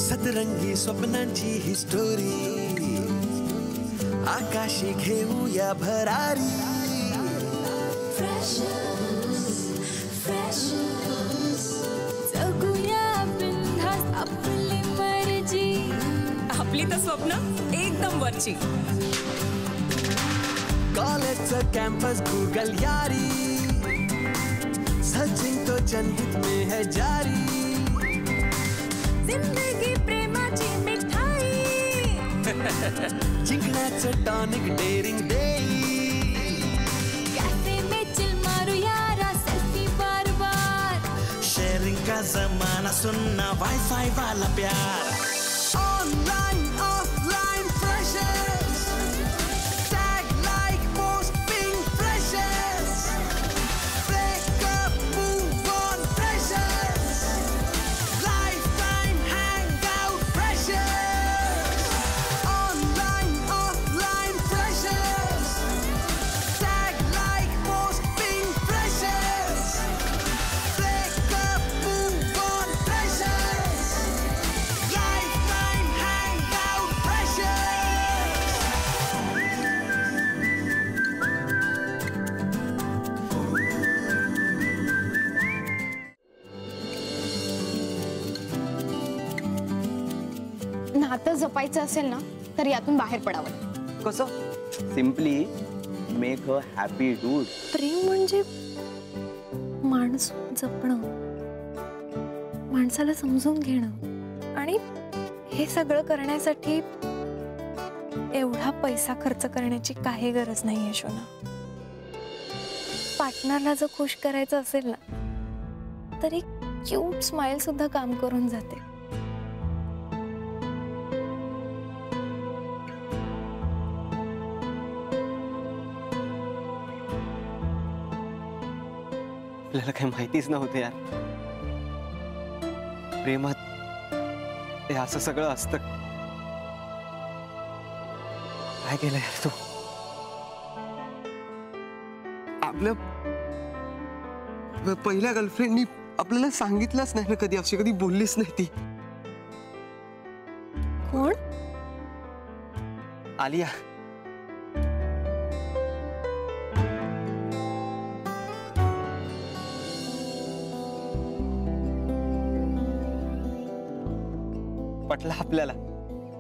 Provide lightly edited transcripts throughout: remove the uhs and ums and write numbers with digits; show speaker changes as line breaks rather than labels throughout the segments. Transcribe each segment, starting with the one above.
सतरंगी स्वप्नांची ही स्टोरी आकाशी घेऊया भरारी
जगूया बिनधास्त आपली मर्जी आपली तर स्वप्न एकदम वरची
कॉलेजचं कॅम्पस गूगल यारी सचिन तो जनहित में है जारी
जिंदगी प्रेमाची मिठाई
जिंकण्याचं टॉनिक डेरिंग देई
कैफे में चिल मारू यारा सेल्फी बार बार
शेयरिंग का जमाना सुनना वाईफाई वाला प्यार online offline freshers tag like post ping freshers breakup move on freshers life time hang out freshers online offline freshers tag like post ping freshers breakup move on freshers life time hang out freshers
नातं जपायचं असेल ना तर यातून बाहेर पडावं.
कसं? Simply make a happy dude.
प्रेम म्हणजे माणूस जपणं, माणसाला समजून घेणं आणि हे सगळं करण्यासाठी एवढा पैसा खर्च करण्याची काही गरज नाही यशोना. पार्टनरला जर खुश करायचं असेल ना तर एक क्यूट स्माइल सुद्धा काम करून जाते.
आपल्याला काही माहितीच नव्हतं यार, प्रेमात हे असं सगळं असतं. काय केलं यार तू?
आपल्या पहिल्या गर्लफ्रेंडनी आपल्याला सांगितलंच नाही ना कधी, अशी कधी बोललीच नाही ती.
कोण?
आलिया. पटलं आपल्याला.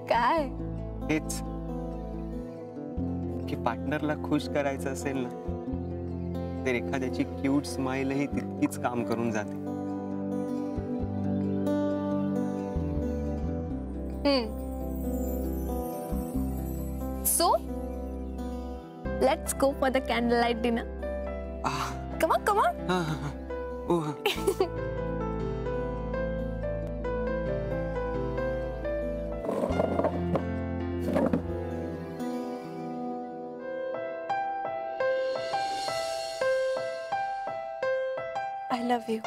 काय?
हेच की पार्टनरला खुश करायचं असेल ना तर एखाद्याची क्यूट स्माइल ही तितकीच काम करून जाते.
So, let's go for the candlelight dinner. Come on, come on. I love you.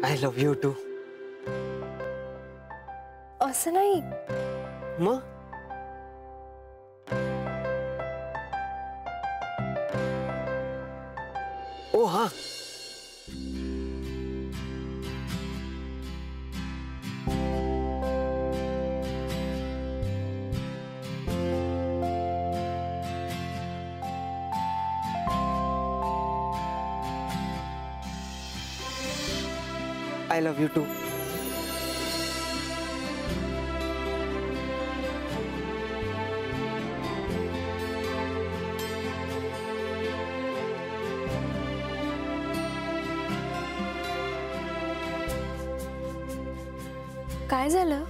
I love you too.
असं नाही.
मग ओ हा, I love you too.
काय झालं?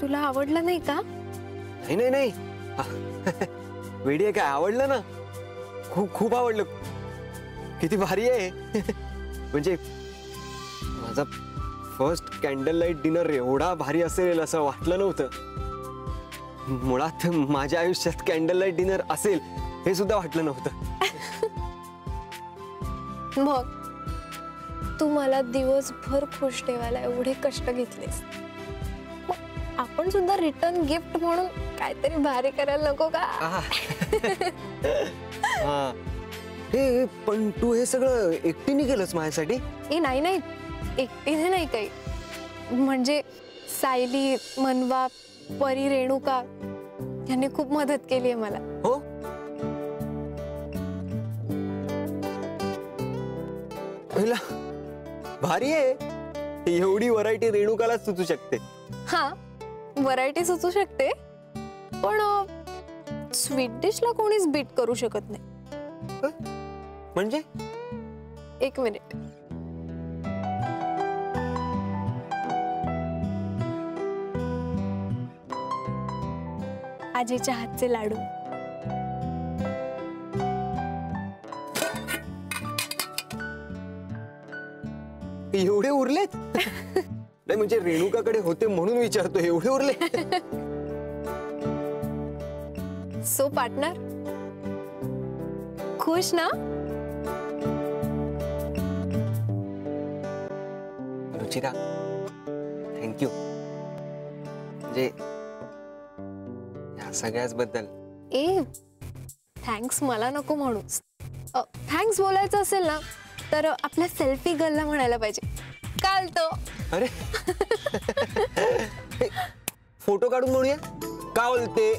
तुला आवडलं नाही का?
नाही नाही नाही, वेडी आहे काय? आवडलं ना, खूप खूप आवडलं. किती भारी आहे. म्हणजे माझा फर्स्ट कॅन्डल लाईट डिनर एवढा भारी असेल असं वाटलं नव्हतं. मुळात माझ्या आयुष्यात कॅन्डल लाईट डिनर असेल हे सुद्धा वाटलं नव्हतं.
मग तू मला दिवसभर खुश ठेवायला एवढे कष्ट घेतलेस, मग आपण सुद्धा रिटर्न गिफ्ट म्हणून काहीतरी भारी करायला नको का?
हा, हे पण तू हे सगळं एकटीने केलंस माझ्यासाठी?
ए नाही नाही, एकटीने नाही काही, म्हणजे सायली, मनवा, परी, रेणुका यांनी खूप मदत केली आहे मला.
हो, भारी आहे. एवढी व्हरायटी रेणुकालाच सुचू शकते.
हा, व्हरायटी सुचू शकते, पण स्वीट डिशला कोणीच बीट करू शकत नाही.
म्हणजे?
एक मिनिट. आजीच्या हातचे लाडू.
एवढे उरलेत? नाही म्हणजे रेणुकाकडे होते म्हणून विचारतो, एवढे उरले?
सो पार्टनर, खुश ना?
रुचिरा, थँक्यू. म्हणजे या सगळ्याच बद्दल.
ए, थँक्स मला नको म्हणूस. थँक्स बोलायचं असेल ना तर आपल्या सेल्फी गर्लला म्हणायला पाहिजे. काल तो.
अरे फोटो काढून म्हणूया का बोलते?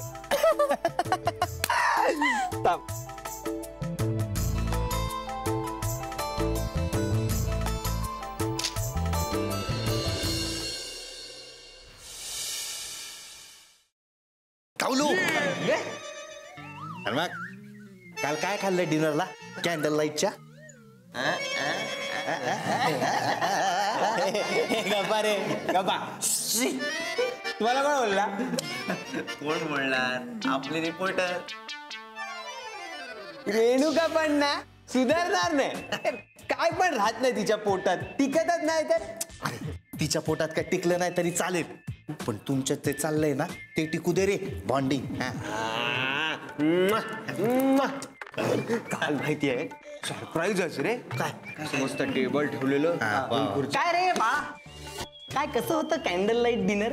कावलू, मग काल काय खाल्लं डिनरला कॅन्डल लाईटच्या?
गप्पा रे गप्पा. तुम्हाला कोण बोलला?
कोण बोलणार? आपले रिपोर्टर.
रेणुका पण ना सुधारणार नाही. काय पण राहत नाही तिच्या पोटात, टिकतच नाही. तर
तिच्या पोटात काय टिकलं नाही तरी चालेल, पण तुमच्यात ते चाललंय ना ते टिकू दे रे. बॉन्डिंग.
काल माहितीये सरप्राईजच रे.
काय
मस्त टेबल ठेवलेलं.
काय रे बा, काय कसं होतं candle light dinner?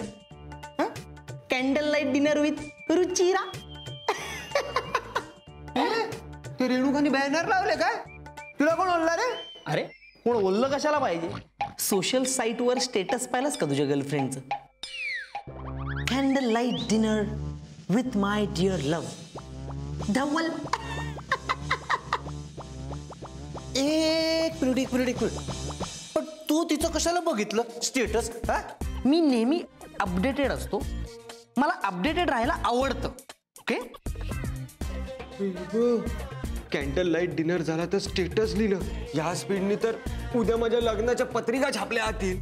Candle light dinner with Ruchira.
ते रेणुकाने बॅनर लावले काय? तुला कोण बोलला रे?
अरे कोण बोललं कशाला पाहिजे? सोशल साईट वर स्टेटस पाहिलंस का तुझ्या गर्लफ्रेंडचं? Candle light dinner with my dear love Dhawal.
एक मिनिट. पण तू तिचं कशाला बघितलं स्टेटस?
मी नेहमी अपडेटेड असतो, मला अपडेटेड राहायला आवडतं. ओके,
कॅन्डल लाईट डिनर झाला तर स्टेटस लिहिलं. या स्पीडने तर उद्या माझ्या लग्नाच्या पत्रिका छापल्या जातील.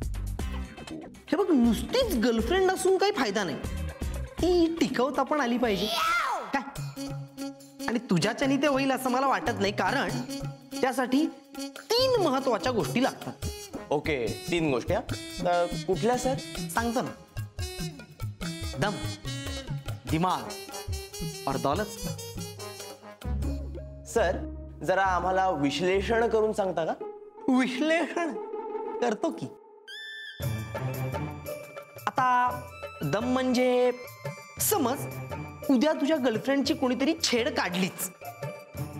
हे बघ, नुसतीच गर्लफ्रेंड असून काही फायदा नाही, ती टिकवता पण आली पाहिजे काय. आणि तुझ्याच्यानी ते होईल असं मला वाटत नाही, कारण त्यासाठी 3 महत्वाच्या गोष्टी लागतात.
ओके, 3 गोष्टी. कुठल्या सर?
सांगतो ना. दम, दिमाग और दौलत.
सर जरा आम्हाला विश्लेषण करून सांगता का?
विश्लेषण करतो की. आता दम म्हणजे समज उद्या तुझ्या गर्लफ्रेंडची कोणीतरी छेड काढलीच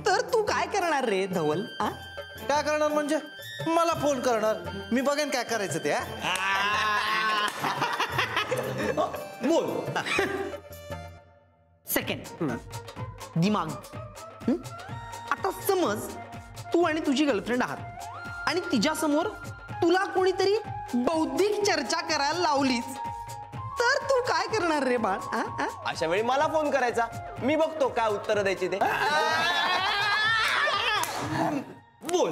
तर तू काय करणार रे धवल?
काय करणार म्हणजे? मला फोन करणार, मी बघेन काय करायचं ते.
बोल. सेकंड, दिमाग. आता समज तू आणि तुझी गर्लफ्रेंड आहात आणि तिच्या समोर तुला कोणीतरी बौद्धिक चर्चा करायला लावलीच तर तू काय करणार रे बाळ?
अशा वेळी मला फोन करायचा, मी बघतो काय उत्तर द्यायची ते.
बोल.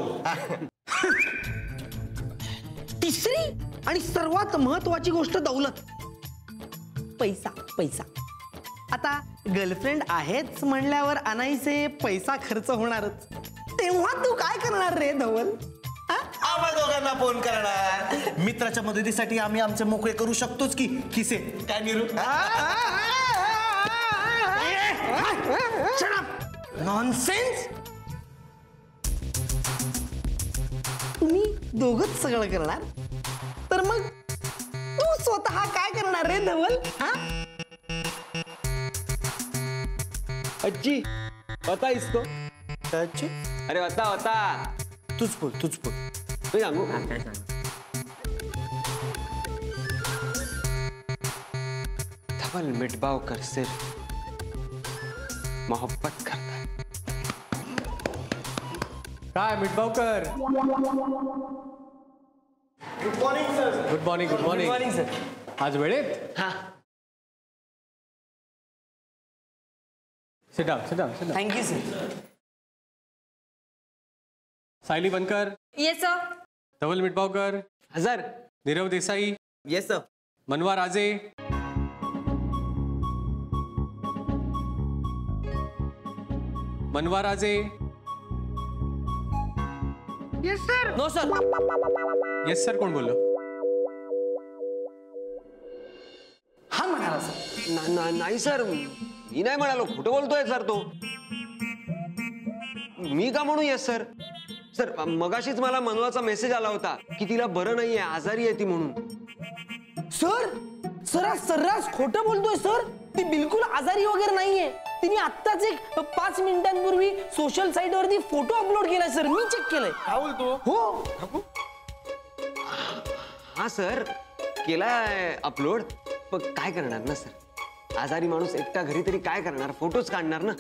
तिसरी आणि सर्वात महत्वाची गोष्ट दौलत, पैसा. पैसा. आता गर्लफ्रेंड आहेच म्हणल्यावर अनाईसे पैसा खर्च होणारच, तेव्हा तू काय करणार रे धवल?
आम्हा दोघांना फोन करणार. मित्राच्या मदतीसाठी आम्ही आमचे मोकळे करू शकतोच की खिसे. काय निरू?
नॉनसेन्स. तुम्ही दोघच सगळं करणार तर मग तू स्वतः काय करणार रे धवल? हा
अज्जी होता इसको.
अच्छा,
अरे होता
तूच बोल.
मी सांगू. धवल मिटबावकर सिर्फ मोहब्बत करता है.
काय Mitbavkar?
Good morning sir.
Good morning. Good morning
sir.
आज वेळेत.
हा,
sit down.
Thank you sir.
Sayali Bankar,
yes sir.
Dhawal Mitbavkar,
हजर.
Nirav Desai,
yes sir.
Manva Raje,
no sir.
Yes sir कोण बोललो?
हा म्हणाला सर.
नाही सर, मी नाही म्हणालो. खोटं बोलतोय सर तो. मी का म्हणू येस सर? सर मगाशीच मला मनवाचा मेसेज आला होता की तिला बरं नाहीये, आजारी आहे ती म्हणून.
सर सर्रास खोटं बोलतोय सर. ती बिलकुल आजारी वगैरे नाहीये. तिने आत्ताच एक 5 मिनिटांपूर्वी सोशल साईट वरती फोटो अपलोड केलाय सर. मी चेक केलंय.
काय बोलतो?
हो.
हा सर, केलाय अपलोड. पण काय करणार ना सर, आजारी माणूस एकटा घरी तरी काय करणार, फोटोच काढणार ना.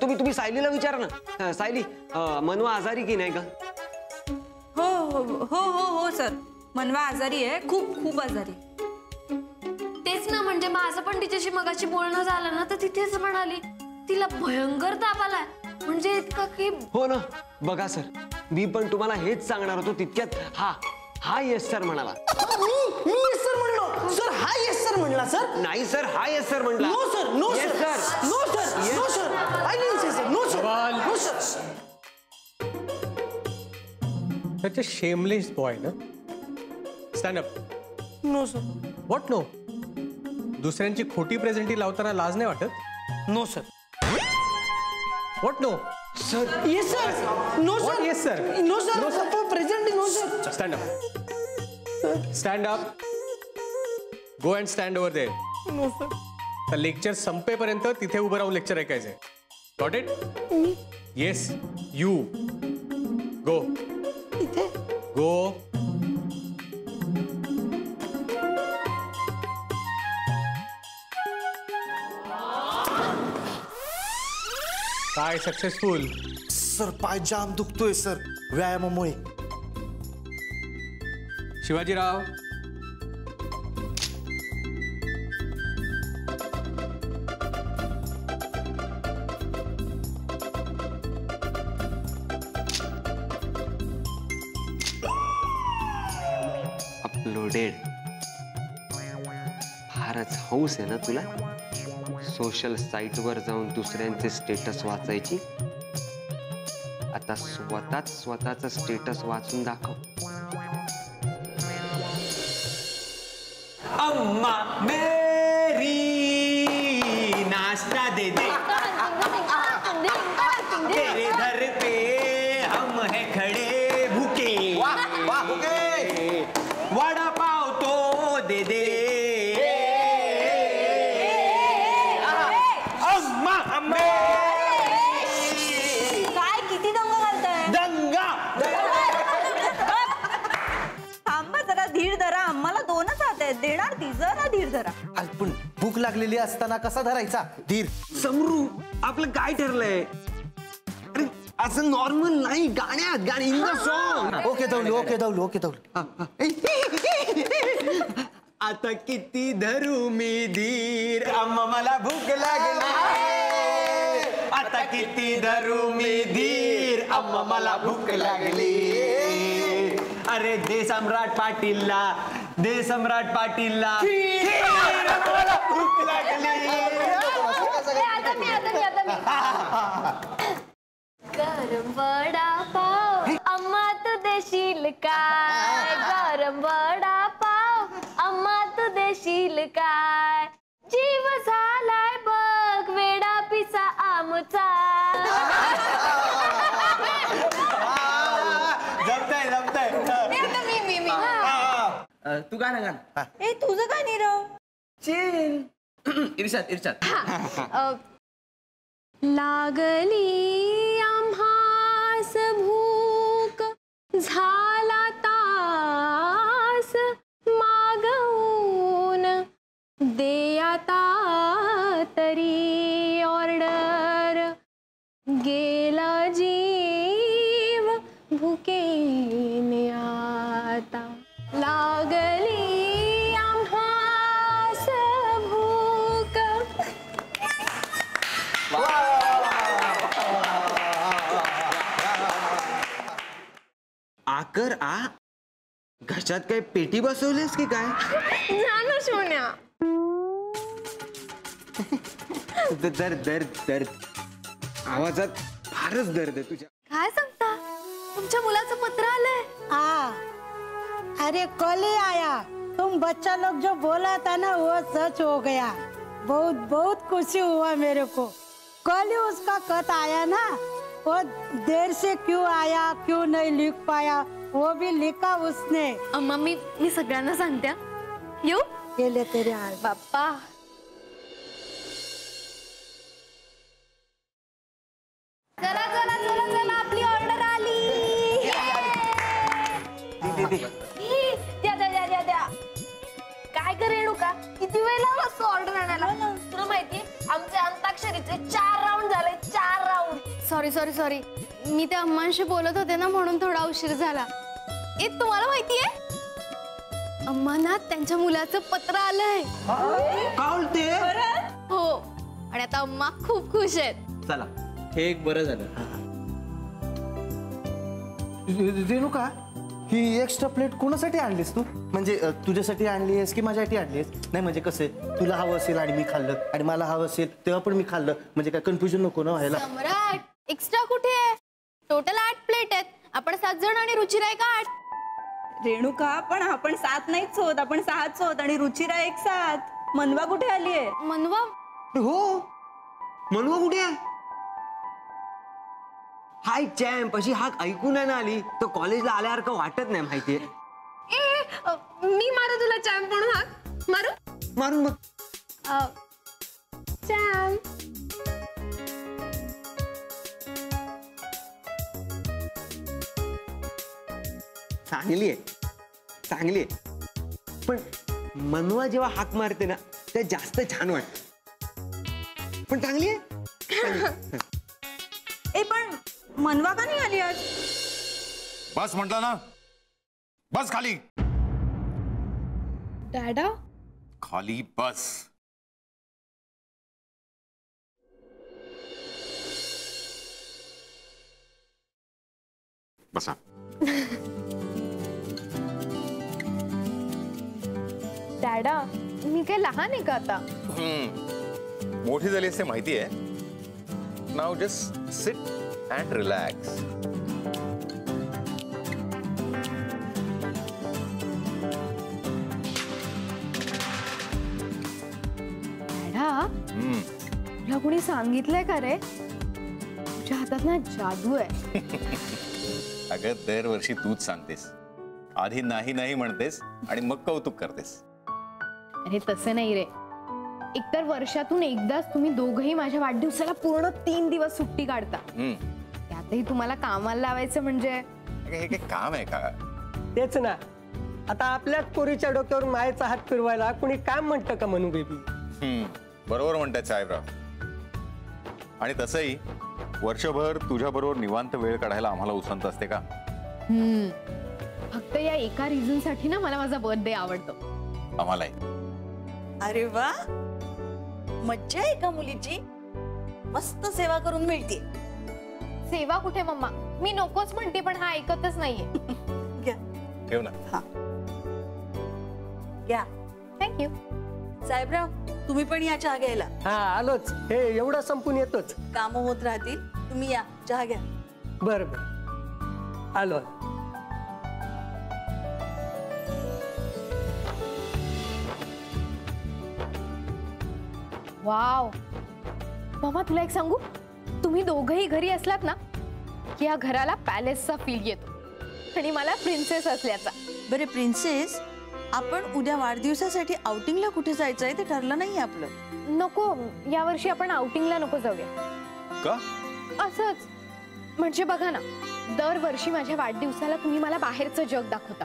तुम्ही सायलीला विचारा ना. सायली, मनवा आजारी की नाही का?
हो सर, मनवा आजारी आहे, खूप आजारी.
तेच ना, म्हणजे माझं पण तिच्याशी मगाशी बोलणं झालं ना तर तिथेच म्हणाली तिला भयंकर ताप आलाय. म्हणजे इतका की.
हो ना. बघा सर, मी पण तुम्हाला हेच सांगणार होतो तितक्यात हा येस सर म्हणाला.
मी येस सर म्हणलो सर. हा येस सर म्हणला सर.
नाही सर, हा येस सर म्हणला.
No sir.
Yes, sir.
I didn't say sir. No sir.
Such a shameless boy, ना? Stand up.
No sir.
What no? दुसऱ्यांची खोटी प्रेझेंटी लावताना लाज नाही वाटत?
No sir.
What no?
Sir.
Yes sir. No
What
sir.
yes, sir?
No sir. Present no sir.
Stand up. Stand up. Go and stand over there.
No sir.
तर lecture संपेपर्यंत तिथे उभं राहून लेक्चर ऐकायचंय. Got it? Yes you. Go.
इथे
go. काय successful?
Sir पाय जाम दुखतोय sir व्यायामामुळे.
शिवाजीराव,
अपलोडेड. फारच हौस आहे ना तुला सोशल साईट वर जाऊन दुसऱ्यांचे स्टेटस वाचायची. आता स्वतःच स्टेटस वाचून दाखव. अम्मा मेरी नाश्ता दे दे, तेरे दर पे हम है खड़े भूखे. वड़ा पाव तो दे दे.
काय किती दंगा घालताय?
दंगा.
थांबा जरा, धीर धरा. आम्हाला 2च हात आहेत, देणार ती. जरा धीर धरा.
आज पण भूक लागलेली असताना कसा धरायचा धीर?
समरू, आपलं काय ठरलंय? अरे असं नॉर्मल नाही, गाण्यात गाणी in the song.
Okay Daulu.
आता किती धरू मी धीर, अम्मा मला भूक लागली. आता किती धरू मी धीर, अम्मा मला भूक लागली. अरे दे सम्राट पाटीलला, दे सम्राट पाटीलला. मला भूक लागली.
आता मी गरम वडापाव अम्मा तू देशील काय? गरम वडापाव अम्मा तू देशील काय? जीव झालाय आमचा.
जमतंय जमतंय.
तू गाणं गाणं.
ए तुझं काय नीरव?
चिल. इर्षाद इर्षाद.
लागली आम्हास भूक झाला तास मागवून दे आता तरी ऑर्डर गेला जीव भुकेने आता. लागली आम्हास भूक.
आकर आ घशात काय पेटी बसवलीस की काय?
ना सोन्या.
दर्द दर्द दर्द आवाजात फारच दर्द आहे तुझ्या.
काय सांगता? तुमच्या मुलाचं पत्र आलंय.
अरे कल ही आया. तुम बच्चा लोग जो बोला था ना वो सच हो गया. बहुत बहुत खुशी हुआ मेरे को. कल ही उसका खत आया ना. वो देर से क्यों आया क्यों नहीं लिख पाया वो भी लिखा उसने.
अम्मा मी सगळ्यांना सांगते. येऊ
गेले तेरे हाल.
बाप्पा. चला चला चला चला आपली ऑर्डर आली. द्या द्या द्या द्या द्या. काय करेणू का किती वेळ लावला असतो ऑर्डर आणायला? तुला माहितीये आमचे अंताक्षरीचे 4 राऊंड झाले. 4 राऊंड. Sorry sorry sorry. मी त्या अम्मांशी बोलत होते ना म्हणून थोडा उशीर झाला. तुम्हाला माहितीये अम्मांना त्यांच्या मुलाचं पत्र आलंय. हो आणि आता अम्मा खूप खुश आहेत.
चला हे एक बरं झालं.
रेणुका ही एक्स्ट्रा प्लेट कोणासाठी आणलीस तू? म्हणजे तुझ्यासाठी आणलीस की माझ्यासाठी आणलीस? नाही म्हणजे कसं तुला हवं असेल आणि मी खाल्लं आणि मला हवं असेल तेव्हा पण मी खाल्लं म्हणजे काय कन्फ्युजन नको ना व्हायला.
सम्राट एक्स्ट्रा कुठे आहे? टोटल 8 प्लेट आहेत. आपण 7 जण आणि रुचिरा एक 8.
रेणुका पण आपण 7 नाहीच होत आपण 6च होत आणि रुचिरा एक 7. मनवा कुठे आली आहे?
मनवा
हो मनवा कुठे आहे? हाय चॅम्प अशी हाक ऐकून आहे ना आली तर कॉलेजला आल्यासारखं वाटत नाही माहितीये.
मी मारू तुला चॅम्प म्हणून हाक मारू.
मारून मग
चॅम्प.
चांगली आहे चांगली आहे पण मनवा जेव्हा हाक मारते ना ते जास्त छान वाटत. पण चांगली आहे.
ए पण मनवा का नाही आली आज?
बस म्हटलं ना. बस खाली.
डॅडा
खाली बस. बसा.
डॅडा मी काय लहान आहे का आता?
मोठी झाली असते माहिती आहे. Now just sit and relax.
डॅडा तुला कोणी सांगितलंय का रे तुझ्या हातात ना जादू आहे?
अगं दरवर्षी तूच सांगतेस. आधी नाही नाही म्हणतेस आणि मग कौतुक करतेस.
अरे तसं नाही रे. एकतर वर्षातून एकदाच तुम्ही दोघंही माझ्या वाढदिवसाला पूर्ण 3 दिवस सुट्टी काढता. त्यातही तुम्हाला कामाला लावायचं म्हणजे
हे काय काम आहे का?
तेच ना. आता आपल्याच पोरीच्या डोक्यावर मायेचा हात फिरवायला कुणी काम म्हणतं का मनू बेबी?
बरोबर म्हणताय साहेबराव. आणि तसंही वर्षभर तुझ्या बरोबर निवांत वेळ काढायला आम्हाला उसंत असते का?
फक्त या एका रिझन साठी ना मला माझा बर्थडे आवडतो.
आम्हालाही.
अरे वा मज्जा आहे का मुलीची? मस्त सेवा करून मिळते.
सेवा कुठे मम्मा? मी नकोच म्हणते पण हा ऐकतच नाहीये.
ठेव ना.
घ्या.
थँक्यू.
साहेबराव तुम्ही पण या चहा घ्यायला.
हा आलोच. हे एवढं संपून येतोच.
काम होत राहतील. तुम्ही या चहा घ्या.
बर बर आलो.
वाव. मामा तुला एक सांगू? तुम्ही दोघंही घरी असलात ना की या घराला पॅलेसचा फील येतो आणि मला प्रिन्सेस असल्याचा.
बरे प्रिन्सेस, आपण उद्या वाढदिवसासाठी आउटिंगला कुठे जायचंय ते ठरलं नाही आपलं.
नको, यावर्षी आपण आउटिंगला नको जाऊया.
का?
असंच. म्हणजे बघा ना, दरवर्षी माझ्या वाढदिवसाला तुम्ही मला बाहेरचं जग दाखवता,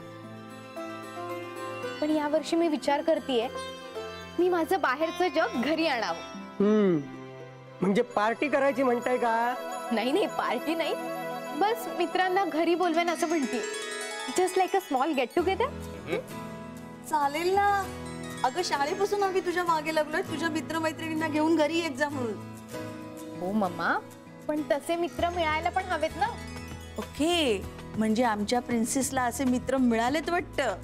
पण यावर्षी मी विचार करतेय मी माझं बाहेरचं जग घरी आणावं.
म्हणजे पार्टी करायची म्हणताय का?
नाही नाही, पार्टी नाही, बस मित्रांना घरी बोलवेन असं म्हणते. Just like a small get together.
चालेल ना. अगं शाळेपासून आम्ही तुझ्या मागे लागलोय, तुझ्या मित्रमैत्रिणींना घेऊन घरी एक जा म्हणून.
हो मम्मा, पण तसे मित्र मिळायला पण हवेत ना.
ओके, म्हणजे आमच्या प्रिन्सेसला असे मित्र मिळालेत वाटतं.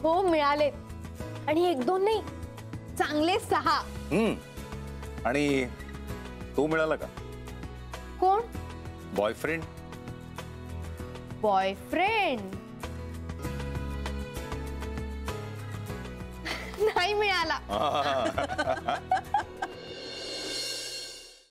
हो मिळालेत, आणि 1-2 नाही, चांगले 6.
आणि तो मिळाला का?
कोण?
बॉयफ्रेंड.
बॉयफ्रेंड नाही मिळाला.